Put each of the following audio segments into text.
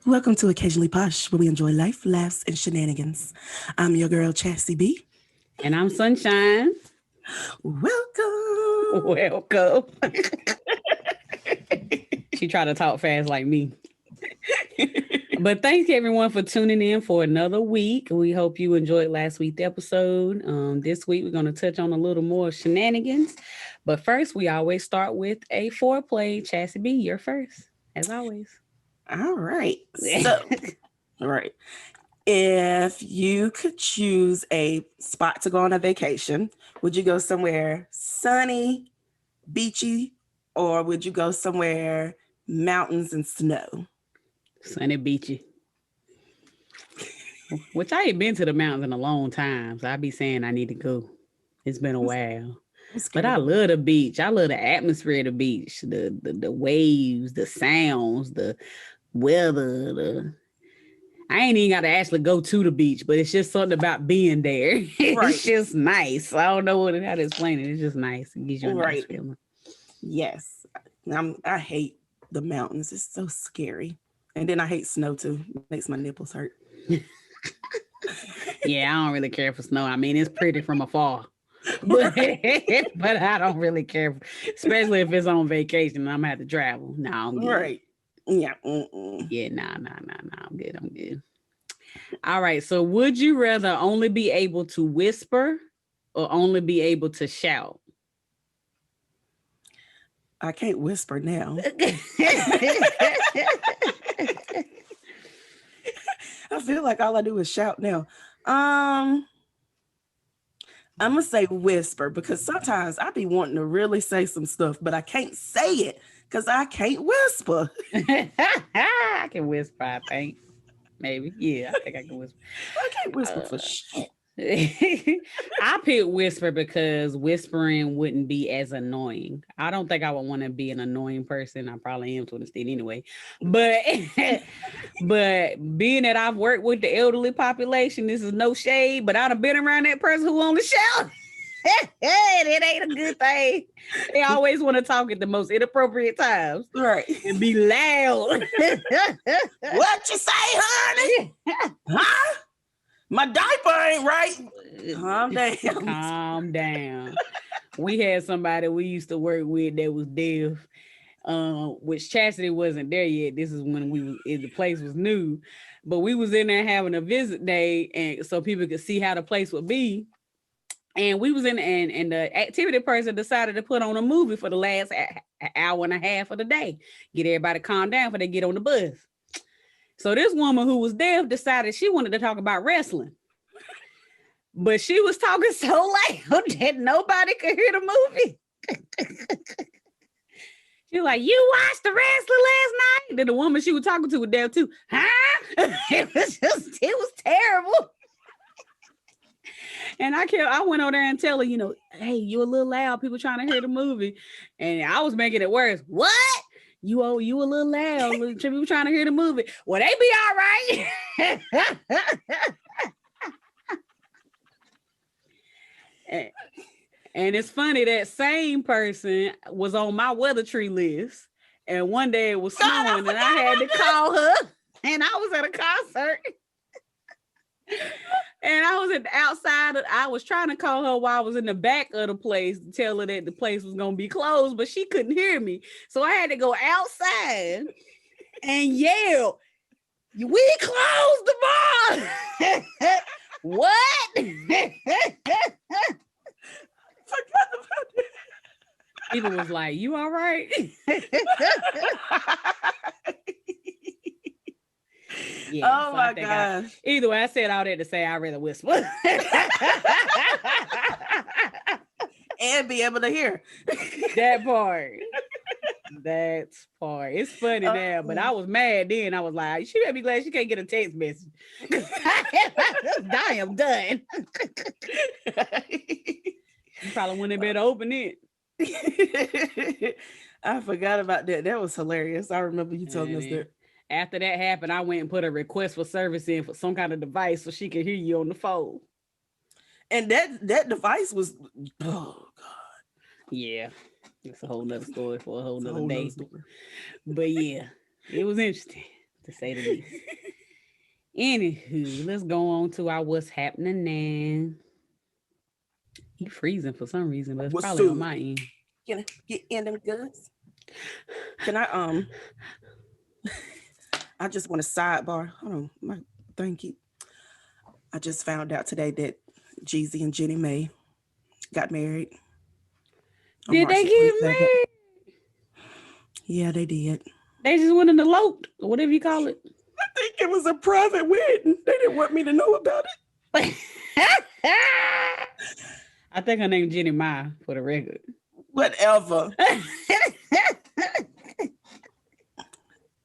Welcome to Occasionally Posh, where we enjoy life, laughs, and shenanigans. I'm your girl, Chassie B. And I'm Sunshine. Welcome. Welcome. She tried to talk fast like me. But thanks everyone for tuning in for another week. We hope you enjoyed last week's episode. This week we're going to touch on a little more shenanigans. But first, we always start with a foreplay. Chassie B, you're first, as always. All right. So, all right. If you could choose a spot to go on a vacation, would you go somewhere sunny, beachy, or would you go somewhere mountains and snow? Sunny beachy. Which I ain't been to the mountains in a long time, so I be saying I need to go. It's been a while. But I love the beach. I love the atmosphere of the beach, the waves, the sounds, the weather. I ain't even got to actually go to the beach, but it's just something about being there. Right. It's just nice. I don't know how to explain it. It's just nice. It gives you a nice feeling. Yes. I hate the mountains. It's so scary. And then I hate snow too. It makes my nipples hurt. Yeah, I don't really care for snow. I mean, it's pretty from afar. But I don't really care, especially if it's on vacation and I'm gonna have to travel. No, I'm good. Right. Yeah. Yeah, nah. I'm good. All right. So would you rather only be able to whisper or only be able to shout? I can't whisper now. I feel like all I do is shout now. I'm gonna say whisper because sometimes I be wanting to really say some stuff, but I can't say it because I can't whisper. I can whisper, I think. Maybe. Yeah, I think I can whisper. I can't whisper for shit. I pick whisper because whispering wouldn't be as annoying. I don't think I would want to be an annoying person. I probably am to an extent anyway. But being that I've worked with the elderly population, this is no shade, but I'd have been around that person who only shout. It ain't a good thing. They always want to talk at the most inappropriate times. Right. And be loud. What you say, honey? Huh? My diaper ain't right. Calm down. Calm down. We had somebody we used to work with that was deaf, which Chastity wasn't there yet. This is when the place was new, but we was in there having a visit day, and so people could see how the place would be. And we was in, and the activity person decided to put on a movie for the last hour and a half of the day, get everybody calm down before they get on the bus. So this woman who was deaf decided she wanted to talk about wrestling. But she was talking so loud that nobody could hear the movie. She was like, "You watched the wrestling last night?" Then the woman she was talking to was deaf too. Huh? It was terrible. And I went over there and tell her, hey, you're a little loud. People trying to hear the movie. And I was making it worse. What? You a little loud. People trying to hear the movie. Well, they be all right. And it's funny that same person was on my weather tree list. And one day it was snowing and I had to call her. And I was at a concert. And I was at the outside. I was trying to call her while I was in the back of the place to tell her that the place was going to be closed, but she couldn't hear me. So I had to go outside and yell, "We closed the bar!" What? People was like, "You all right?" Yeah, oh so my gosh. Either way, I said all that to say I'd rather whisper. And be able to hear. That part. It's funny now, but I was mad then. I was like, she better be glad she can't get a text message. I am done. You probably wouldn't have better open it. I forgot about that. That was hilarious. I remember you telling us that. After that happened, I went and put a request for service in for some kind of device so she could hear you on the phone. And that device was, oh God. Yeah. It's a whole nother story for a whole nother day. But yeah, it was interesting. to say the least. Anywho, let's go on to our what's happening now. You freezing for some reason, but it's What's probably up? on my end. Can I get in them goods? Can I I just want to sidebar. Hold on, my thank you. I just found out today that Jeezy and Jenny May got married. Did they get married? Yeah, they did. They just went and eloped, or whatever you call it. I think it was a private wedding. They didn't want me to know about it. I think her name Jenny Mai, for the record. Whatever.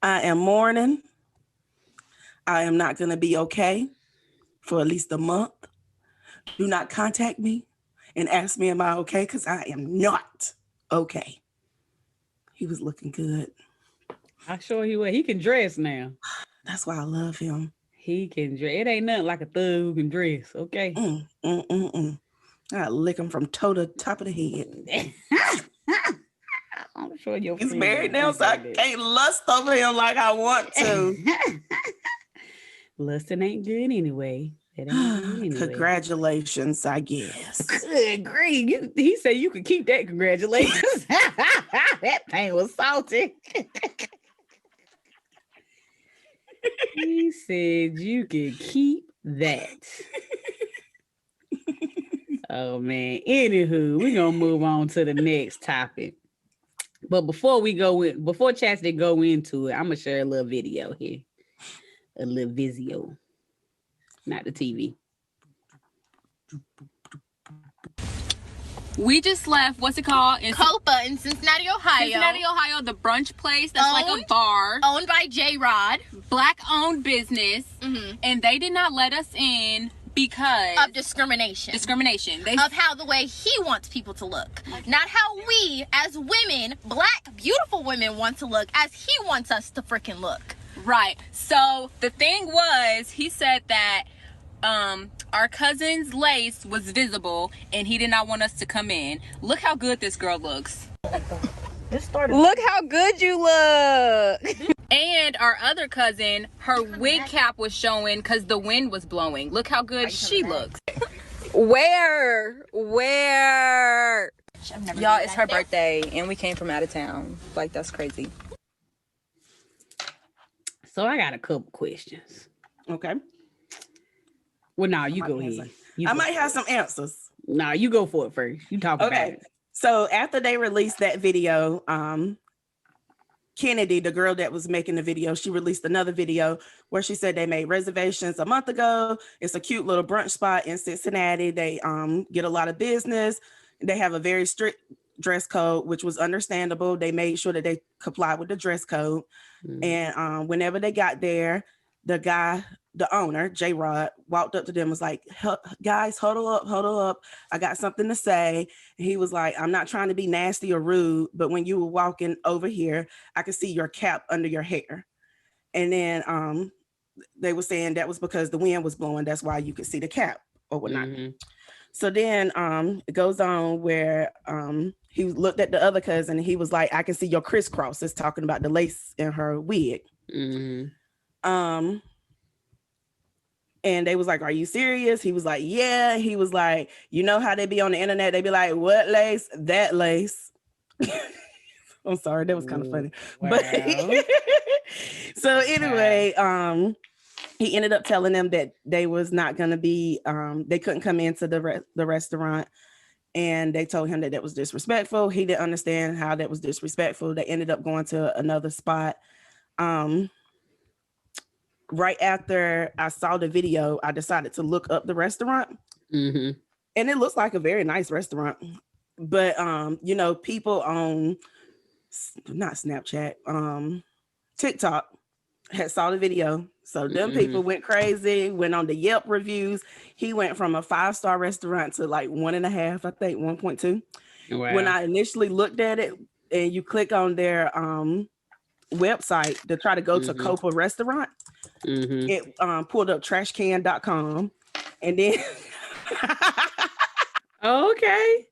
I am mourning. I am not going to be okay for at least a month. Do not contact me and ask me, am I okay? Because I am not okay. He was looking good. I'm sure he will. He can dress now. That's why I love him. He can dress. It ain't nothing like a thug who can dress, okay? I lick him from toe to top of the head. I'm sure he's married now, so I can't lust over him like I want to. Lusting ain't good anyway. It ain't good anyway. Congratulations, I guess. Good grief. He said you could keep that congratulations. That thing was salty. He said you could keep that. Oh man. Anywho, we're gonna move on to the next topic. But before Chastity go into it, I'm gonna share a little video here. A little Vizio. Not the TV. We just left, what's it called? Copa in Cincinnati, Ohio. Cincinnati, Ohio, the brunch place that's like a bar. Owned by J-Rod. Black-owned business. Mm-hmm. And they did not let us in because... of discrimination. Of how the way he wants people to look. Not how we, as women, black, beautiful women, want to look, as he wants us to freaking look. Right. So, the thing was, he said that our cousin's lace was visible and he did not want us to come in. Look how good this girl looks. Look how good you look. And our other cousin, her wig cap was showing because the wind was blowing. Look how good she looks. Where? Y'all, it's her birthday and we came from out of town. Like, that's crazy. So I got a couple questions. Okay. Well, no, you go ahead. I might have some answers. No, you go for it first. You talk about it. So after they released that video, Kennedy, the girl that was making the video, she released another video where she said they made reservations a month ago. It's a cute little brunch spot in Cincinnati. They get a lot of business. They have a very strict dress code, which was understandable. They made sure that they complied with the dress code. Mm-hmm. And whenever they got there, the owner, J-Rod, walked up to them, was like, guys, huddle up. I got something to say. And he was like, I'm not trying to be nasty or rude, but when you were walking over here, I could see your cap under your hair. And then they were saying that was because the wind was blowing. That's why you could see the cap or whatnot. Mm-hmm. So then it goes on where he looked at the other cousin and he was like, I can see your crisscrosses, talking about the lace in her wig. Mm-hmm. And they was like, are you serious? He was like, yeah. He was like, you know how they be on the internet? They be like, what lace? That lace. I'm sorry. That was kind of funny. Wow. But so anyway, he ended up telling them that they was not going to be, they couldn't come into the restaurant. And they told him that was disrespectful. He didn't understand how that was disrespectful. They ended up going to another spot. Right after I saw the video, I decided to look up the restaurant. Mm-hmm. And it looks like a very nice restaurant. But, people on, not Snapchat, TikTok had saw the video. So them people went crazy, went on the Yelp reviews. He went from a 5-star restaurant to like 1.5, I think 1.2. Wow. When I initially looked at it and you click on their website to try to go to Copa restaurant, it pulled up trashcan.com and then okay.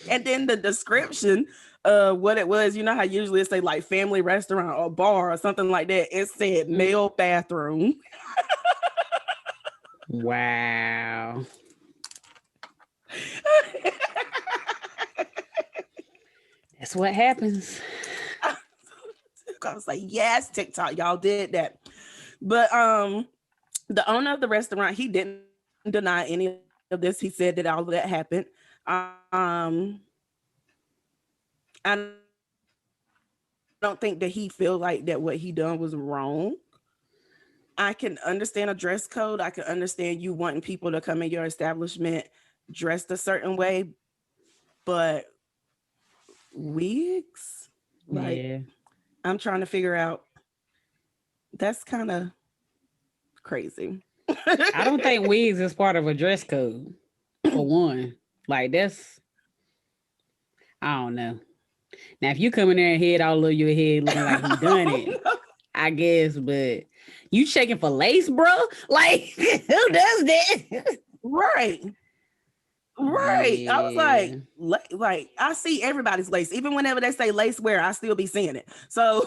And then the description what it was. You know how usually it's say like family restaurant or bar or something like that. It said male bathroom. Wow. That's what happens. I was like, yes, TikTok, y'all did that. But the owner of the restaurant, he didn't deny any of this. He said that all of that happened. I don't think that he feel like that what he done was wrong. I can understand a dress code. I can understand you wanting people to come in your establishment dressed a certain way, but wigs, like, Yeah. I'm trying to figure out. That's kind of crazy. I don't think wigs is part of a dress code, for one. Like, that's, I don't know. Now, if you come in there and head all over your head looking like you done it, I guess, but you checking for lace, bro? Like, who does that? Right. Right. Yeah. I was like, I see everybody's lace. Even whenever they say lace wear, I still be seeing it. So,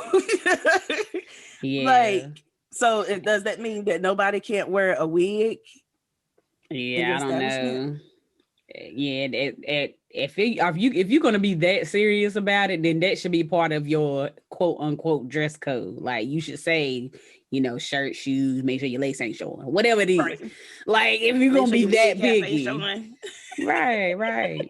Yeah. like, so does that mean that nobody can't wear a wig? Yeah, I don't know. Yeah, if you're gonna be that serious about it, then that should be part of your quote unquote dress code. Like, you should say, you know, shirt, shoes, make sure your lace ain't showing, whatever it is. Right. Like, if you're gonna be that picky, right.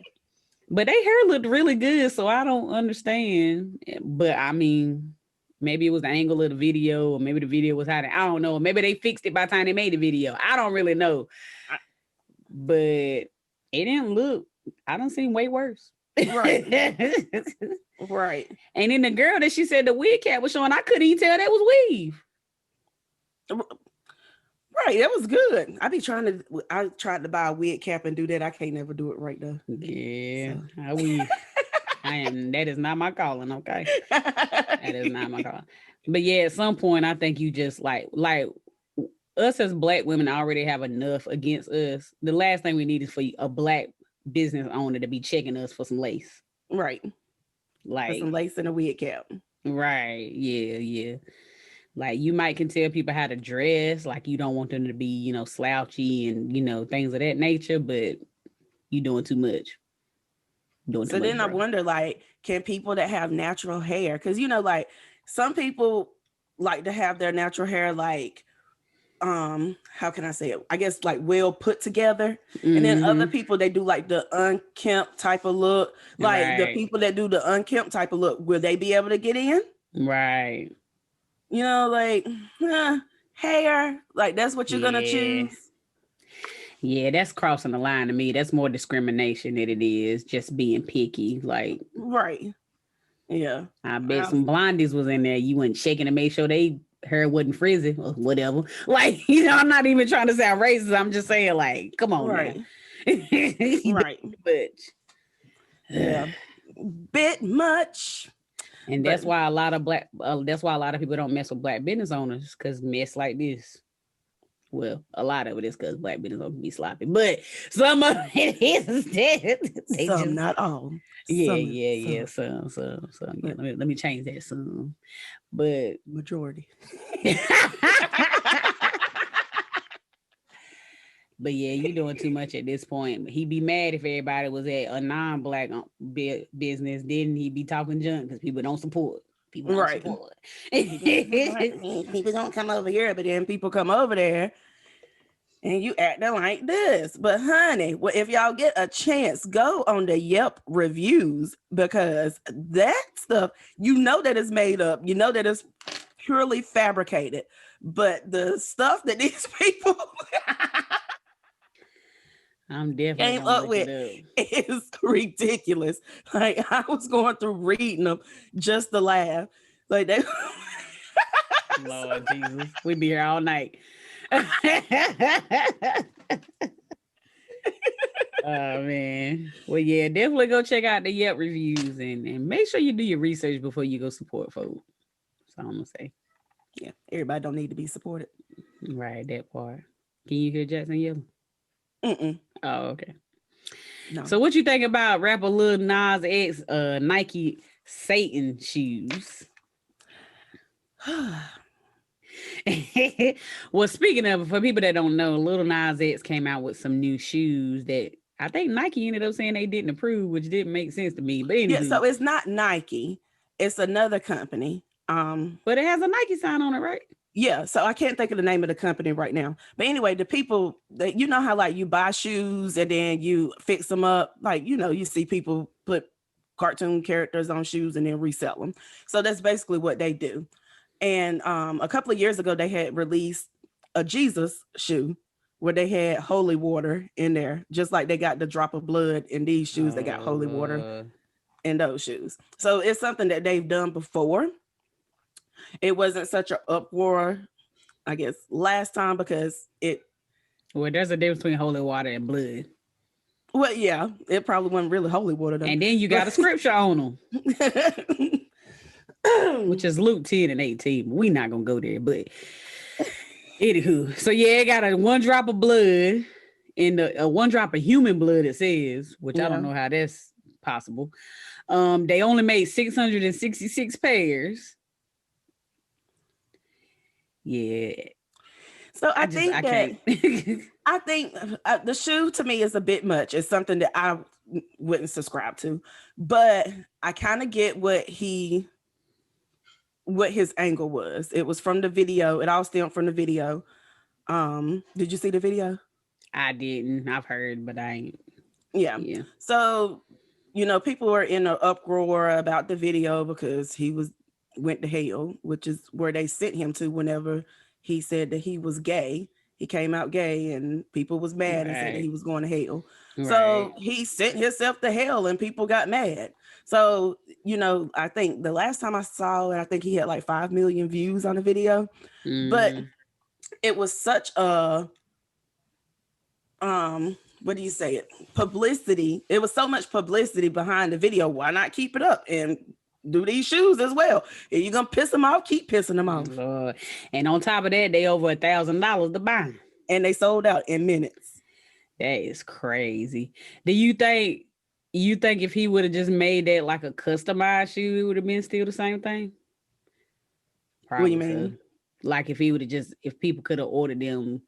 But their hair looked really good, so I don't understand. But I mean, maybe it was the angle of the video, or maybe the video was hiding. I don't know. Maybe they fixed it by the time they made the video. I don't really know. But it didn't look. I don't see way worse. Right. Right. And then the girl that she said the wig cap was showing, I couldn't even tell that was weave. Right, that was good. I tried to buy a wig cap and do that. I can't never do it right though. Yeah, so. That is not my calling, okay? That is not my calling. But yeah, at some point, I think you just like us as Black women already have enough against us. The last thing we need is for a Black business owner to be checking us for some lace. Right. Like for some lace and a wig cap. Right. Yeah. Like, you might can tell people how to dress, like you don't want them to be, you know, slouchy and, you know, things of that nature, but you doing too much. So then I wonder, like, can people that have natural hair, because, you know, like, some people like to have their natural hair, like, how can I say it? I guess, like, well put together. Mm-hmm. And then other people, they do, like, the unkempt type of look. Like, the people that do the unkempt type of look, will they be able to get in? Right. You know, like, hair, like, that's what you're going to choose. Yeah, that's crossing the line to me. That's more discrimination than it is just being picky. Like, right. Yeah. I bet some blondies was in there. You weren't checking to make sure they hair wasn't frizzy or whatever. Like, you know, I'm not even trying to sound racist. I'm just saying, like, come on, right. Right. But yeah, bit much. And that's why a lot of people don't mess with Black business owners, because mess like this. Well, a lot of it is because Black business owners be sloppy, but some of it is some, not all. Yeah. Some. Yeah, let me change that. Some, but majority. But yeah, you're doing too much at this point. He'd be mad if everybody was at a non-Black business. Then he'd be talking junk because people don't support. People don't support. People don't come over here, but then people come over there and you acting like this. But honey, well, if y'all get a chance, go on the Yelp reviews, because that stuff, you know that is made up. You know that it's purely fabricated. But the stuff that these people... I'm definitely came up with is ridiculous. Like, I was going through reading them just to laugh. Like, they Lord Jesus, we'd be here all night. Oh man. Well, yeah, definitely go check out the Yelp reviews and make sure you do your research before you go support folks. That's all I'm gonna say. Yeah, everybody don't need to be supported. Right, that part. Can you hear Jackson yell? Oh, okay. No. So what you think about rapper Lil Nas X Nike Satan shoes. Well, speaking of, for people that don't know, Lil Nas X came out with some new shoes that I think Nike ended up saying they didn't approve, which didn't make sense to me. But anyway, so it's not Nike, it's another company. But it has a Nike sign on it, right? Yeah, so I can't think of the name of the company right now. But anyway, the people that you know how like you buy shoes and then you fix them up, like you see people put cartoon characters on shoes and then resell them. So that's basically what they do. And a couple of years ago, they had released a Jesus shoe where they had holy water in there, just like they got the drop of blood in these shoes. They got holy water in those shoes. So it's something that they've done before. It wasn't such an uproar, I guess, last time because it. Well, there's a difference between holy water and blood. Well, yeah, it probably wasn't really holy water though. And then you got a scripture on them. Which is Luke 10 and 18. We're not gonna go there, but anywho. So yeah, it got a 1 drop of blood in the 1 drop of human blood, it says, which I don't know how that's possible. They only made 666 pairs. Yeah. So I think the shoe to me is a bit much. It's something that I wouldn't subscribe to, but I kind of get what his angle was. It was from the video. It all stemmed from the video. Did you see the video? I didn't. I've heard, but I ain't. Yeah. So, people were in an uproar about the video because he went to hell, which is where they sent him to whenever he said that he was gay. He came out gay and people was mad and said that he was going to hell. Right. So he sent himself to hell and people got mad. So, I think the last time I saw it, I think he had like 5 million views on the video, but it was such a, what do you say it? Publicity. It was so much publicity behind the video. Why not keep it up and do these shoes as well? If you're going to piss them off, keep pissing them off. Lord. And on top of that, they over $1,000 to buy. And they sold out in minutes. That is crazy. Do you think if he would have just made that like a customized shoe, it would have been still the same thing? Probably. What do you mean? Like if if people could have ordered them,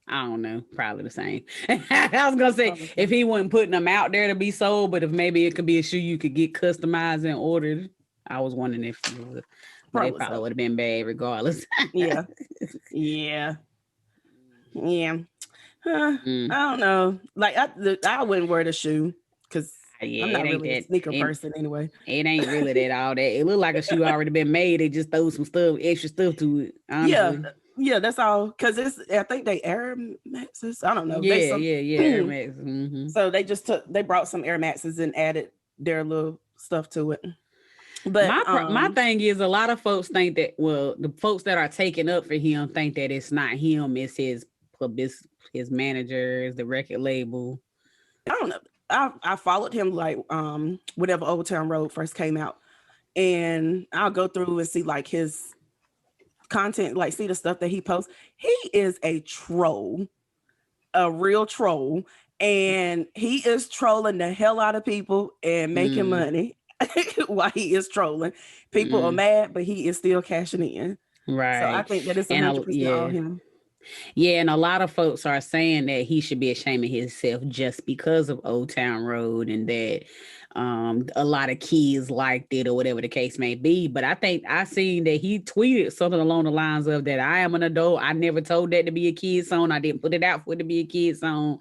I don't know, probably the same. I was gonna say if he wasn't putting them out there to be sold, but if maybe it could be a shoe you could get customized and ordered. I was wondering if they probably would have been bad regardless. Yeah. I don't know. Like I wouldn't wear the shoe because I'm not really a sneaker person anyway. It ain't really that all that. It looked like a shoe already been made. They just throw some extra stuff to it. Honestly. Yeah, that's all. Because I think they Air Maxes. I don't know. Yeah, Air Max. Mm-hmm. So they brought some Air Maxes and added their little stuff to it. But my thing is, a lot of folks think that, the folks that are taking up for him think that it's not him, it's his managers, the record label. I don't know. I followed him like whenever Old Town Road first came out, and I'll go through and see like his content, like see the stuff that he posts. He is a troll, a real troll, and he is trolling the hell out of people and making money while he is trolling. People are mad, but he is still cashing in. Right. So I think that it's 100% on him. Yeah, and a lot of folks are saying that he should be ashamed of himself just because of Old Town Road and that a lot of kids liked it or whatever the case may be. But I think I seen that he tweeted something along the lines of that I am an adult. I never told that to be a kid's song. I didn't put it out for it to be a kid's song.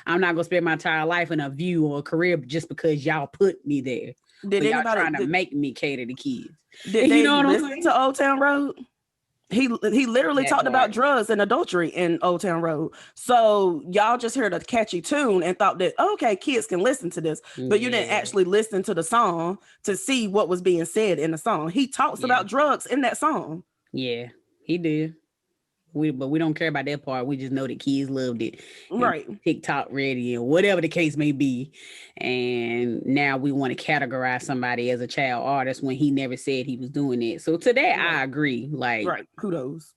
I'm not going to spend my entire life in a view or a career just because y'all put me there. Did y'all trying to make me cater to kids. Did they listen to Old Town Road? He literally talked about drugs and adultery in Old Town Road. So y'all just heard a catchy tune and thought that, okay, kids can listen to this, but you didn't actually listen to the song to see what was being said in the song. He talks about drugs in that song. Yeah, he did. But we don't care about that part. We just know that kids loved it. Right. TikTok ready and whatever the case may be. And now we want to categorize somebody as a child artist when he never said he was doing it. So to that, I agree. Like, right. Kudos.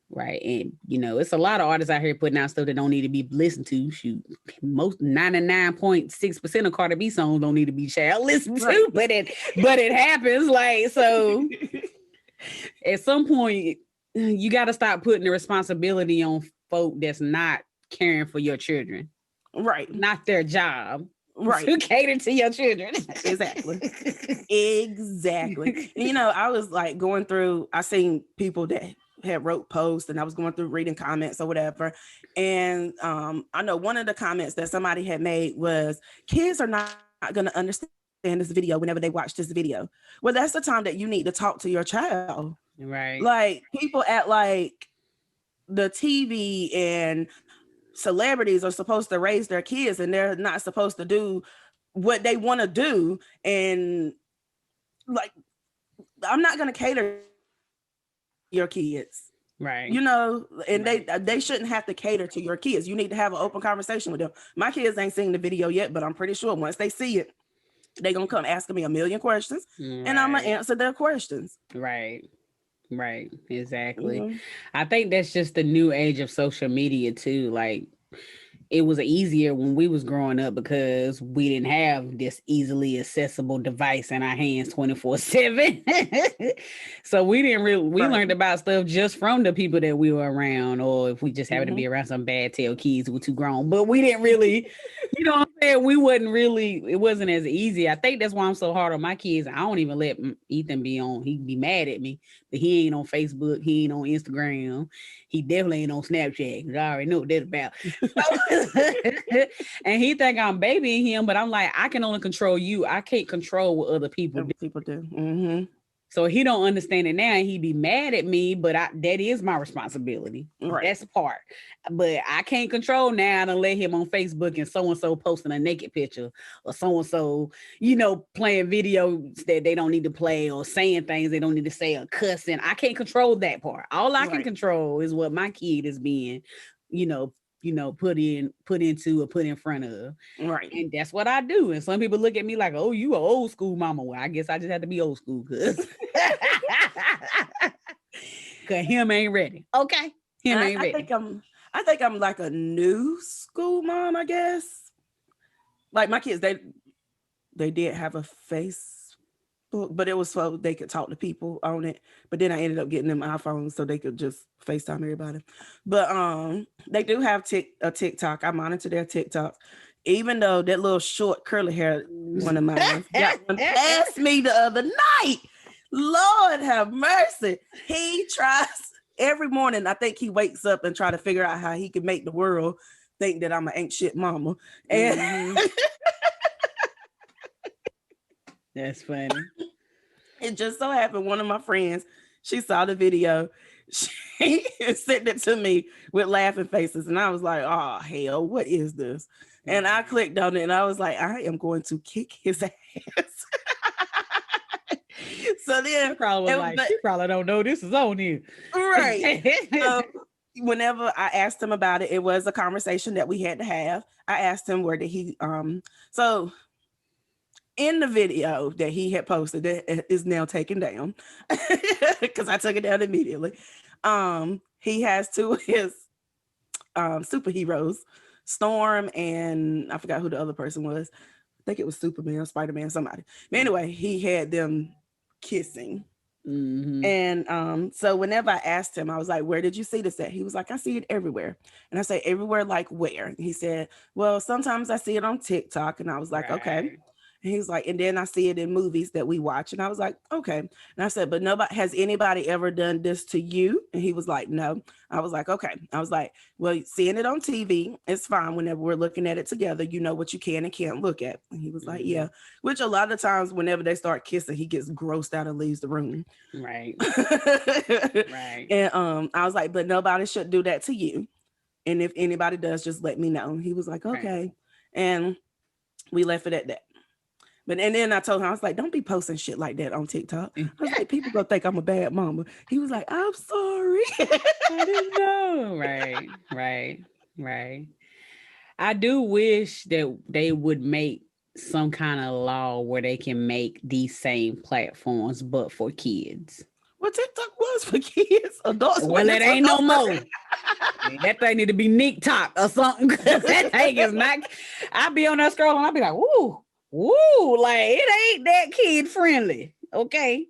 Right. And you know, it's a lot of artists out here putting out stuff that don't need to be listened to. Shoot, most 99.6% of Cardi B songs don't need to be child listened to, but it happens. Like, so at some point, you got to stop putting the responsibility on folk that's not caring for your children. Right. Not their job. Right. To cater to your children. Exactly. Exactly. And, you know, I was like going through, I seen people that had wrote posts and I was going through reading comments or whatever. And I know one of the comments that somebody had made was, kids are not going to understand this video whenever they watch this video. Well, that's the time that you need to talk to your child. Right. Like, people act like the TV and celebrities are supposed to raise their kids and they're not supposed to do what they want to do. And like, I'm not going to cater your kids. Right. You know, and they shouldn't have to cater to your kids. You need to have an open conversation with them. My kids ain't seen the video yet, but I'm pretty sure once they see it, they're going to come asking me a million questions and I'm going to answer their questions. Right. Right. Exactly. Mm-hmm. I think that's just the new age of social media too. Like, it was easier when we was growing up because we didn't have this easily accessible device in our hands 24/7. So we didn't really, we learned about stuff just from the people that we were around, or if we just happened to be around some bad tail kids who were too grown, but we didn't really, you know what I'm saying? We wasn't really, it wasn't as easy. I think that's why I'm so hard on my kids. I don't even let Ethan be on, he'd be mad at me, but he ain't on Facebook. He ain't on Instagram. He definitely ain't on Snapchat. I already know what that's about. And he think I'm babying him, but I'm like, I can only control you. I can't control what other people do. Mm-hmm. So he don't understand it now, and he be mad at me, but that is my responsibility. Right. That's the part. But I can't control now to let him on Facebook and so-and-so posting a naked picture or so-and-so, you know, playing videos that they don't need to play or saying things they don't need to say or cussing. I can't control that part. All I can control is what my kid is being, put into or put in front of. Right. And that's what I do. And some people look at me like, oh, you an old school mama. Well, I guess I just have to be old school because him ain't ready. Okay. Him ain't ready. I think I'm like a new school mom, I guess. Like my kids, they did have a Facebook, but it was so they could talk to people on it. But then I ended up getting them iPhones so they could just FaceTime everybody. But they do have a TikTok. I monitor their TikTok. Even though that little short curly hair one of mine got one past me the other night. Lord have mercy. He tries every morning. I think he wakes up and try to figure out how he can make the world think that I'm an ain't shit mama. And that's funny. It just so happened one of my friends, she saw the video. She sent it to me with laughing faces. And I was like, oh, hell, what is this? And I clicked on it and I was like, I am going to kick his ass. So then she probably don't know this is on here. Right. So whenever I asked him about it, it was a conversation that we had to have. I asked him where did he so in the video that he had posted that is now taken down because I took it down immediately. He has two of his superheroes, Storm and I forgot who the other person was. I think it was Superman, Spider-Man, somebody. But anyway, he had them kissing. Mm-hmm. And so whenever I asked him, I was like, where did you see this at? He was like, I see it everywhere. And I say, everywhere, like where? And he said, well, sometimes I see it on TikTok. And I was like, okay. And he was like, and then I see it in movies that we watch. And I was like, okay. And I said, but has anybody ever done this to you? And he was like, no. I was like, okay. I was like, well, seeing it on TV, it's fine. Whenever we're looking at it together, you know what you can and can't look at. And he was like, yeah. Which a lot of times whenever they start kissing, he gets grossed out and leaves the room. Right. Right. And I was like, but nobody should do that to you. And if anybody does, just let me know. He was like, okay. Right. And we left it at that. And then I told him, I was like, don't be posting shit like that on TikTok. I was like, people gonna think I'm a bad mama. He was like, I'm sorry. I didn't know. Right. I do wish that they would make some kind of law where they can make these same platforms, but for kids. Well, TikTok was for kids, adults. Well, it ain't no more. That thing need to be Nick Talk or something. That thing is not. I be on that scrolling. I be like, woo, like it ain't that kid friendly. Okay.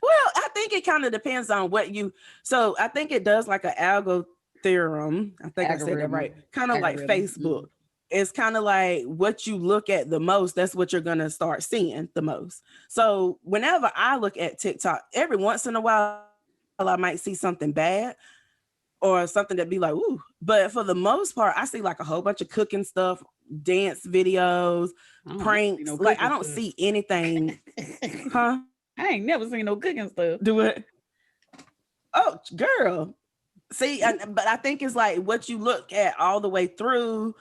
Well, I think it kind of depends on what you. So I think it does like an algo theorem. I think I said that right. Kind of like Facebook. It's kind of like what you look at the most, that's what you're going to start seeing the most. So whenever I look at TikTok, every once in a while, I might see something bad or something that be like, ooh. But for the most part, I see like a whole bunch of cooking stuff, dance videos, pranks. Like I don't see anything. Huh? I ain't never seen no cooking stuff. Do it. Oh, girl. See, but I think it's like what you look at all the way through.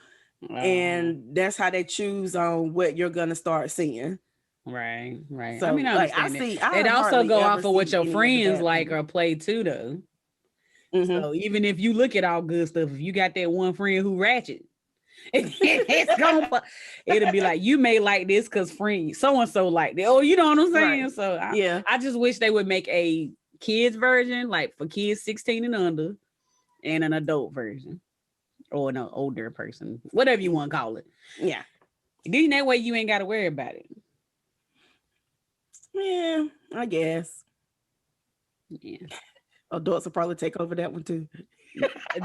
And that's how they choose on what you're gonna start seeing. Right. So, I mean, it also go off of what your friends like or play too, though. Mm-hmm. So even if you look at all good stuff, if you got that one friend who ratchet, it'll be like you may like this because friend so and so like that. Oh, you know what I'm saying? Right. So I just wish they would make a kids version, like for kids 16 and under, and an adult version. Or an older person, whatever you want to call it. Yeah. Then that way you ain't got to worry about it. Yeah, I guess. Yeah. Adults will probably take over that one too.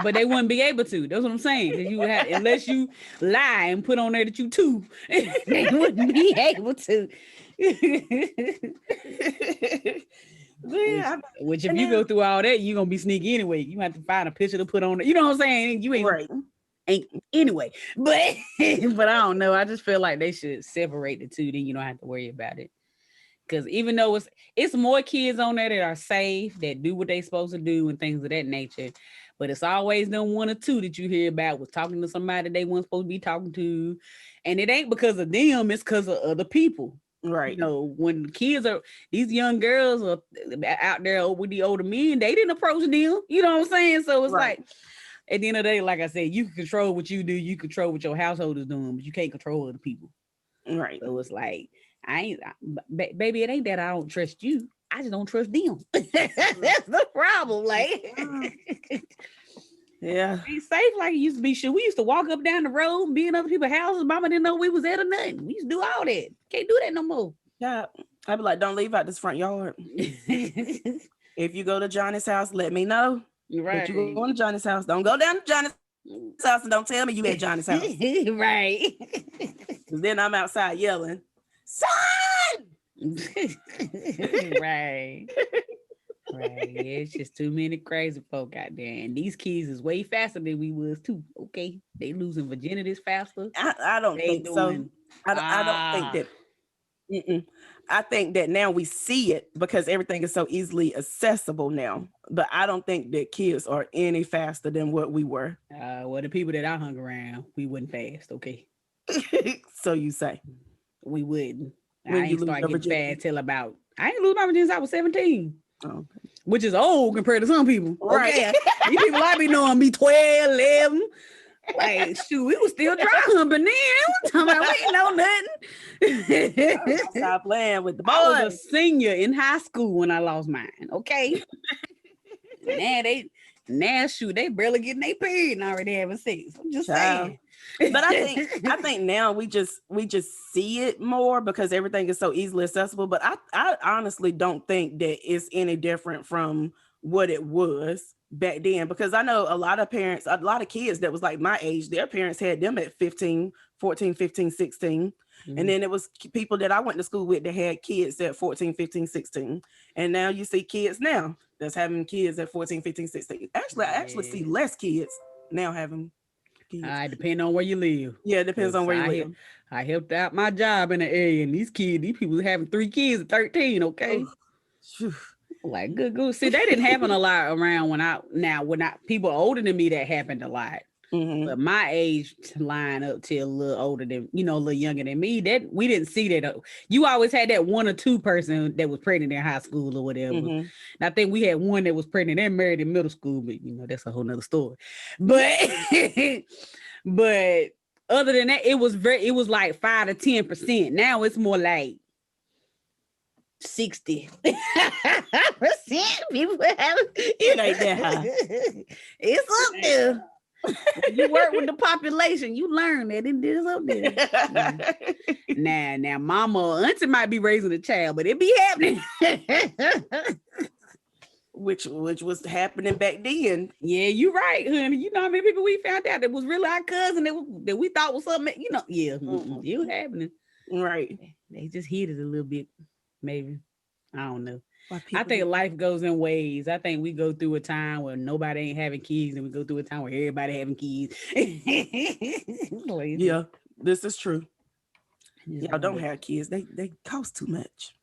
But they wouldn't be able to. That's what I'm saying. You have, unless you lie and put on there that you too, they wouldn't be able to. Which if you go through all that, you're gonna be sneaky anyway. You have to find a picture to put on there. You know what I'm saying? You ain't anyway. But but I don't know. I just feel like they should separate the two, then you don't have to worry about it. Because even though it's more kids on there that are safe, that do what they supposed to do and things of that nature. But it's always them one or two that you hear about was talking to somebody they weren't supposed to be talking to. And it ain't because of them, it's because of other people. Right. You know, when kids are, these young girls are out there with the older men, they didn't approach them. You know what I'm saying? So it's like, at the end of the day, like I said, you can control what you do. You control what your household is doing, but you can't control other people. Right. So it's like, baby, it ain't that I don't trust you. I just don't trust them. That's the problem. Like, yeah, be safe like it used to be. Sure, we used to walk up down the road and be in other people's houses. Mama didn't know we was there or nothing. We used to do all that. Can't do that no more. Yeah, I'd be like, don't leave out this front yard. If you go to Johnny's house, let me know. Right. That you go to Johnny's house. Don't go down to Johnny's house and don't tell me you at Johnny's house. Right. Because then I'm outside yelling, son. Right. Right. Yeah, it's just too many crazy folk out there. And these kids is way faster than we was too. Okay. They losing virginities faster. I don't think so. I don't think that. I think that now we see it because everything is so easily accessible now. But I don't think that kids are any faster than what we were. Well, the people that I hung around, we wasn't fast. Okay. So you say. We wouldn't. When I ain't start getting fast till about, I ain't lose my virginity since I was 17. Okay. Which is old compared to some people. Right. Okay. These people I be knowing be 12, 11. Like, shoot, we was still dry humping then. I'm talking about we ain't know nothing. Stop playing with the boys. I was a senior in high school when I lost mine. Okay. Now shoot, they barely getting their period and already having sex. I'm just saying. But I think now we just see it more because everything is so easily accessible. But I honestly don't think that it's any different from what it was back then, because I know a lot of parents, a lot of kids that was like my age, their parents had them at 14, 15, 16. And then it was people that I went to school with that had kids at 14, 15, 16. And now you see kids now that's having kids at 14, 15, 16. Actually, I actually see less kids now having kids. Depending on where you live. Yeah, it depends on where you live. I helped out my job in the area, and these people having 3 kids at 13, okay? Like, good. See, they didn't happen a lot around when people older than me, that happened a lot. But my age line up till a little older than, a little younger than me, that we didn't see that. You always had that 1 or 2 person that was pregnant in high school or whatever. And I think we had one that was pregnant and married in middle school, but that's a whole nother story. But but other than that, it was like 5 to 10%. Now it's more like 60%. People have It ain't that high. It's up there. When you work with the population, you learn that it is up there. Now, mama or auntie might be raising a child, but it be happening. Which was happening back then. Yeah, you right, honey. You know how many people we found out that was really our cousin that we thought was something, you know. Yeah, it was happening. Right. They just hid it a little bit, maybe. I don't know. I think life goes in waves. I think we go through a time where nobody ain't having kids, and we go through a time where everybody having kids. Yeah, this is true. Y'all don't have kids. They cost too much.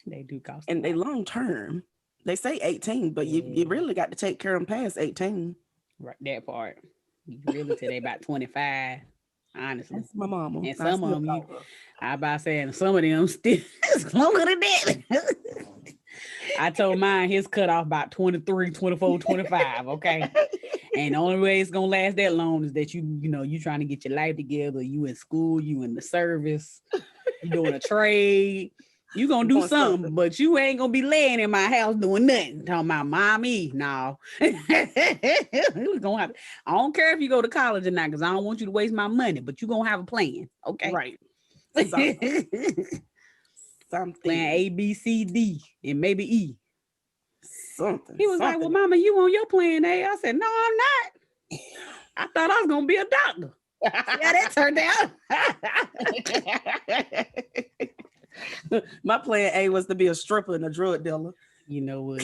They do cost. And they long term. They say 18, but you really got to take care of them past 18. Right, that part. You really till they about 25. Honestly, that's my mama. And some of them, I about saying some of them still longer than that. I told mine his cut off about 23, 24, 25. Okay. And the only way it's gonna last that long is that you trying to get your life together. You in school, you in the service, you doing a trade. You gonna do something, but you ain't gonna be laying in my house doing nothing. Talking about mommy, no. I don't care if you go to college or not, because I don't want you to waste my money, but you gonna have a plan, okay? Right. Something. Plan A, B, C, D, and maybe E. Something. He was like, well, mama, you on your plan A? I said, no, I'm not. I thought I was gonna be a doctor. Yeah, that turned out. My plan A was to be a stripper and a drug dealer. You know what?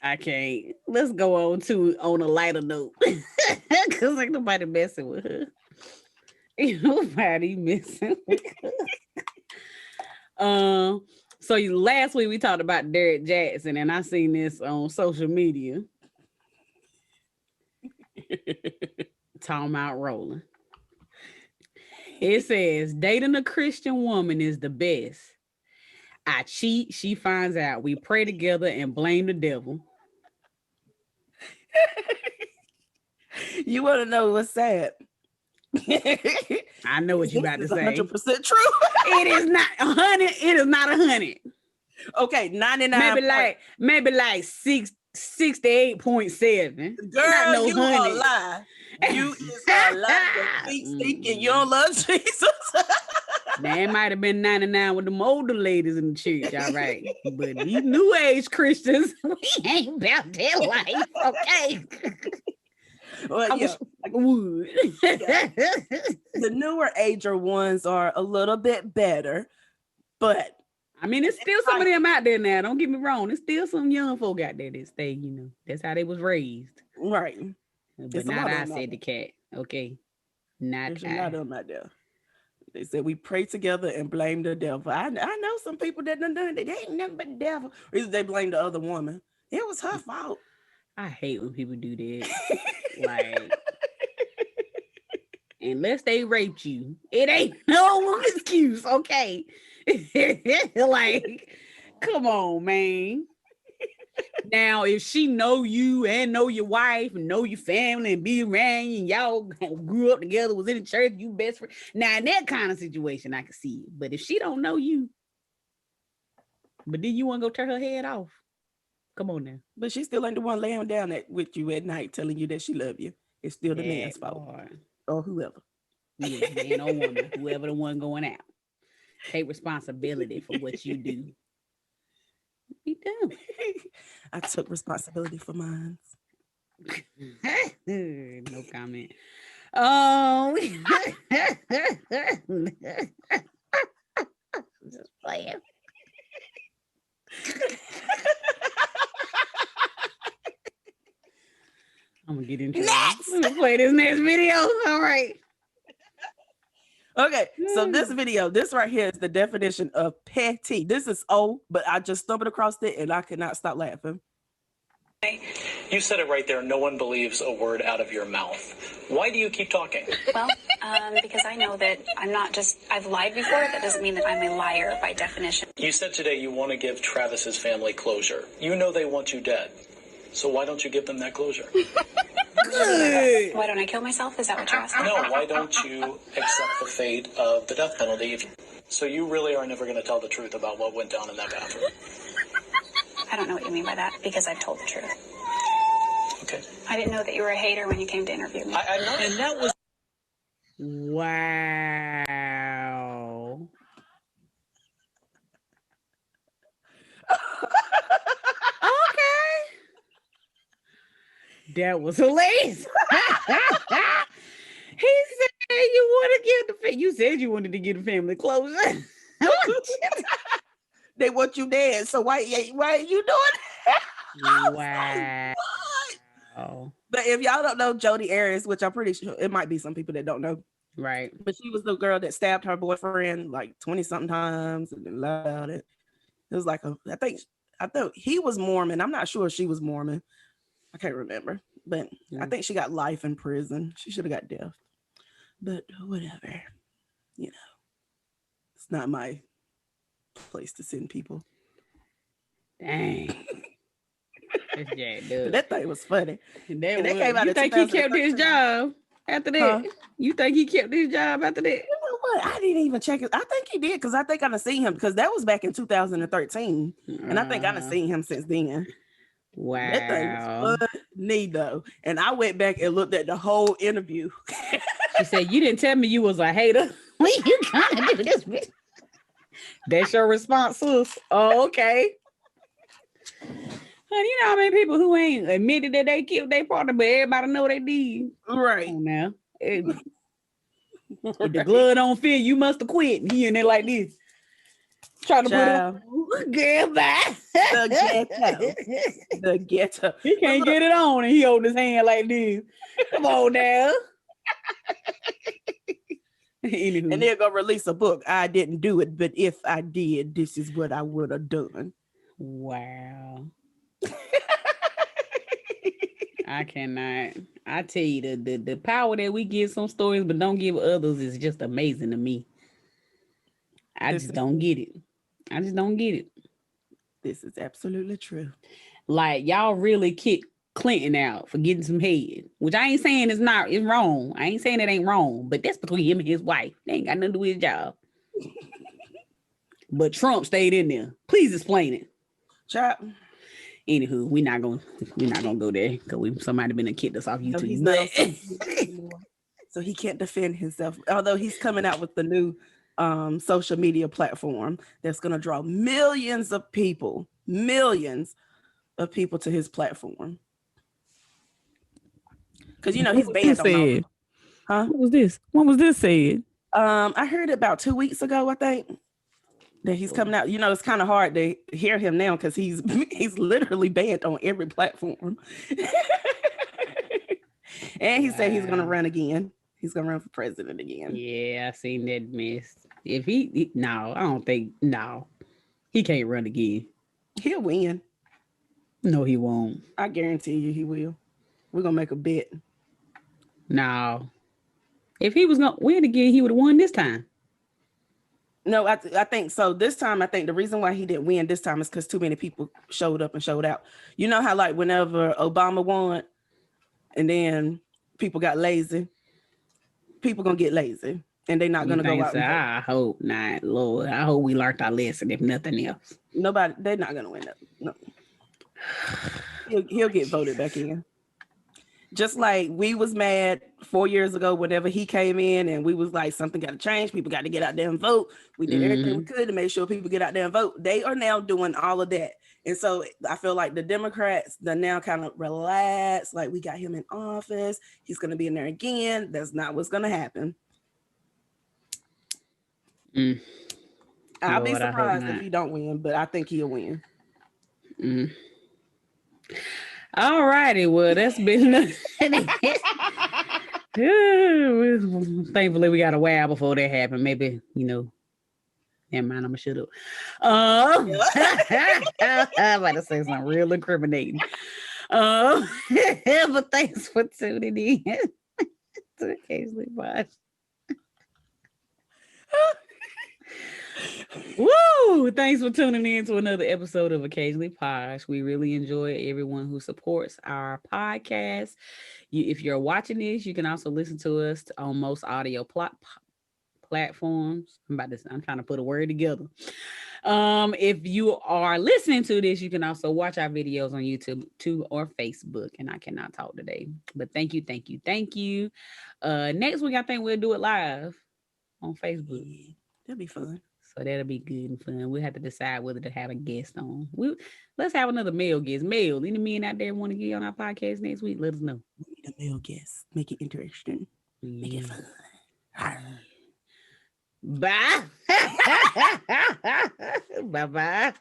I can't. Let's go on a lighter note. Cause ain't nobody messing with her. Ain't nobody messing with her. So last week we talked about Derek Jackson, and I seen this on social media. Talking about rolling. It says, dating a Christian woman is the best. I cheat, she finds out. We pray together and blame the devil. You want to know what's sad? I know what you about to say. 100% true. It is not 100. It is not 100. Okay, 99. Maybe like 68.7. Girl, you a lie. You is a lie. Thinking you don't love Jesus. That might have been 99 with them older ladies in the church, all right. But these new age Christians, we ain't about that life, okay? Well, yeah. Like wood. Yeah. The newer ager ones are a little bit better, but I mean, it's still some of them out there now. Don't get me wrong. There's still some young folk out there that stay, that's how they was raised. Right. But not I said the cat. Okay. There's a lot of them out there. They said we pray together and blame the devil. I know some people that done it. They ain't nothing but the devil. Or either they blame the other woman. It was her fault. I hate when people do that. Like, unless they raped you, it ain't no excuse, okay? Like, come on, man. Now, if she know you and know your wife and know your family and be around you and y'all grew up together, was in the church, you best friend. Now, in that kind of situation, I can see it. But if she don't know you, but then you want to go turn her head off, come on now. But she still ain't the one laying down with you at night telling you that she love you. It's still the man's fault. Or whoever. Yeah, man or woman, whoever the one going out. Take responsibility for what you do. Be done. I took responsibility for mine. No comment. Just playing. I'm gonna get into next. I'm gonna play this next video. All right. Okay, so this video, this right here is the definition of petty. This is old, but I just stumbled across it and I could not stop laughing. You said it right there. No one believes a word out of your mouth. Why do you keep talking? Well, because I know that I've lied before. That doesn't mean that I'm a liar by definition. You said today you want to give Travis's family closure. You know they want you dead. So why don't you give them that closure? Why don't I kill myself? Is that what you're asking? No, why don't you accept the fate of the death penalty? So you really are never going to tell the truth about what went down in that bathroom? I don't know what you mean by that, because I've told the truth. Okay. I didn't know that you were a hater when you came to interview me. I know. And that was... Wow. Okay. That was hilarious. He said you want to give the you said you wanted to give the family closure. They want you dead, so why are you doing that? Wow. But if y'all don't know Jodi Arias, which I'm pretty sure it might be some people that don't know, Right? but she was the girl that stabbed her boyfriend like 20 something times and then lied about it. It was like I think he was Mormon. I'm not sure if she was Mormon. I can't remember, but I think she got life in prison. She should have got death, but whatever. You know, it's not my place to send people. Dang. That thing was funny. And that came out. You think he kept his job after that? Huh? You think he kept his job after that? You know what? I didn't even check it. I think he did, because I think I done seen him, because that was back in 2013, and I think I done seen him since then. Wow, that thing was funny though. And I went back and looked at the whole interview. She said, "You didn't tell me you was a hater. When you gonna do this?" That's your response, sis. Oh, okay. Honey, you know how many people who ain't admitted that they killed their partner, but everybody know they did. Right. Come on now. If the blood don't fit, you must have quit. He in there like this. Trying to put it goodbye. The ghetto. He can't get it on, and he hold his hand like this. Come on now. Anywho. And they're gonna release a book. I didn't do it, but if I did, this is what I would have done. Wow. I cannot. I tell you, the power that we give some stories but don't give others is just amazing to me. I just don't get it. I just don't get it. This is absolutely true. Like, y'all really kicked Clinton out for getting some head, which I ain't saying it's wrong. I ain't saying it ain't wrong, but that's between him and his wife. They ain't got nothing to do with his job. But Trump stayed in there. Please explain it. Child. Anywho, we're not gonna go there because somebody been kicked us off YouTube. So he can't defend himself. Although he's coming out with the new social media platform that's gonna draw millions of people to his platform. Because he's banned on. Huh? What was this? What was this said? I heard it about 2 weeks ago, I think. That he's coming out. It's kind of hard to hear him now because he's literally banned on every platform. And he said he's gonna run again. He's gonna run for president again. Yeah, I seen that mess. If he no, I don't think he can't run again. He'll win. No, he won't. I guarantee you he will. We're gonna make a bet. No. If he was gonna win again, he would have won this time. No, I think so. This time, I think the reason why he didn't win this time is because too many people showed up and showed out. You know how like whenever Obama won and then people got lazy, people gonna get lazy and they're not gonna go out. I hope not, Lord. I hope we learned our lesson, if nothing else. They're not gonna win that. No. He'll get voted back in. Just like we was mad 4 years ago whenever he came in and we was like, something got to change. People got to get out there and vote. We did everything we could to make sure people get out there and vote. They are now doing all of that. And so I feel like the Democrats, they're now kind of relaxed. Like, we got him in office. He's going to be in there again. That's not what's going to happen. I'll be surprised if he don't win, but I think he'll win. All righty, well, that's been thankfully we got a while before that happened. Maybe, never mind, I'm gonna shut up. I'm about to say something real incriminating. But thanks for tuning in to Occasionally Posh. Woo! Thanks for tuning in to another episode of Occasionally Posh. We really enjoy everyone who supports our podcast. If you're watching this, you can also listen to us on most audio platforms. I'm trying to put a word together. If you are listening to this, you can also watch our videos on YouTube too or Facebook. And I cannot talk today, but thank you. Next week, I think we'll do it live on Facebook. Yeah, that'll be fun. So that'll be good and fun. We'll have to decide whether to have a guest on. Let's have another male guest. Male, any men out there want to get on our podcast next week? Let us know. We need a male guest. Make it interesting. Make it fun. Bye. Bye-bye.